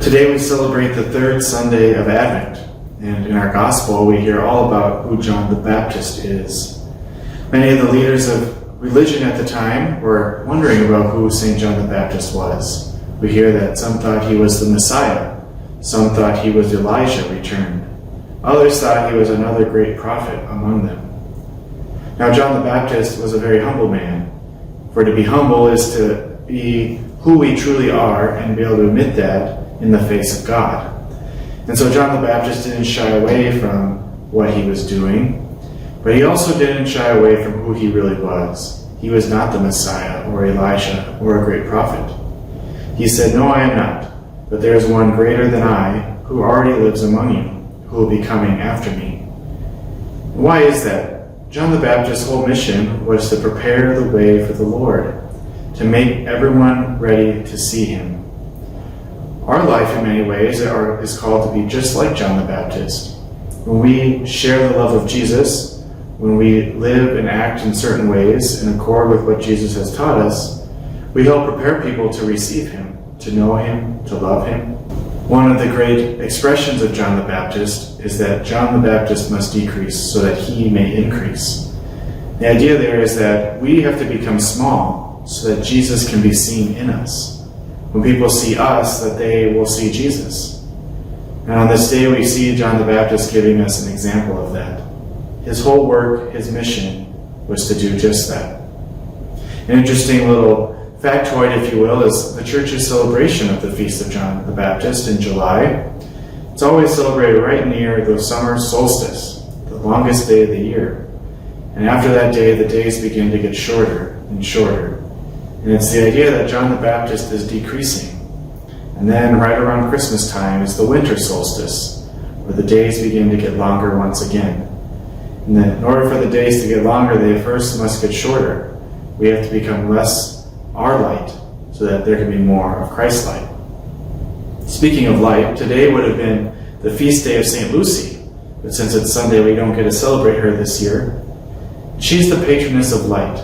Today we celebrate the third Sunday of Advent, and in our Gospel we hear all about who John the Baptist is. Many of the leaders of religion at the time were wondering about who St. John the Baptist was. We hear that some thought he was the Messiah, some thought he was Elijah returned, others thought he was another great prophet among them. Now John the Baptist was a very humble man, for to be humble is to be who we truly are and be able to admit that in the face of God. And so John the Baptist didn't shy away from what he was doing, but he also didn't shy away from who he really was. He was not the Messiah or Elijah or a great prophet. He said, "No, I am not, but there is one greater than I who already lives among you, who will be coming after me." Why is that? John the Baptist's whole mission was to prepare the way for the Lord, to make everyone ready to see him. Our life, in many ways, is called to be just like John the Baptist. When we share the love of Jesus, when we live and act in certain ways in accord with what Jesus has taught us, we help prepare people to receive him, to know him, to love him. One of the great expressions of John the Baptist is that John the Baptist must decrease so that he may increase. The idea there is that we have to become small so that Jesus can be seen in us. When people see us, that they will see Jesus. And on this day, we see John the Baptist giving us an example of that. His whole work, his mission, was to do just that. An interesting little factoid, if you will, is the church's celebration of the Feast of John the Baptist in July. It's always celebrated right near the summer solstice, the longest day of the year. And after that day, the days begin to get shorter and shorter. And it's the idea that John the Baptist is decreasing. And then right around Christmas time is the winter solstice, where the days begin to get longer once again. And then in order for the days to get longer, they first must get shorter. We have to become less our light, so that there can be more of Christ's light. Speaking of light, today would have been the feast day of St. Lucy, but since it's Sunday, we don't get to celebrate her this year. She's the patroness of light.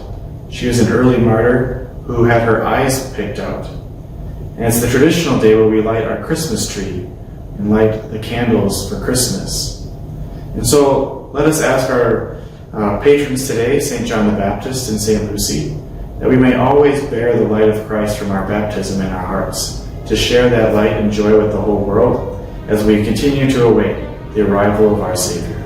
She was an early martyr who had her eyes picked out. And it's the traditional day where we light our Christmas tree and light the candles for Christmas. And so let us ask our patrons today, St. John the Baptist and St. Lucy, that we may always bear the light of Christ from our baptism in our hearts, to share that light and joy with the whole world as we continue to await the arrival of our Savior.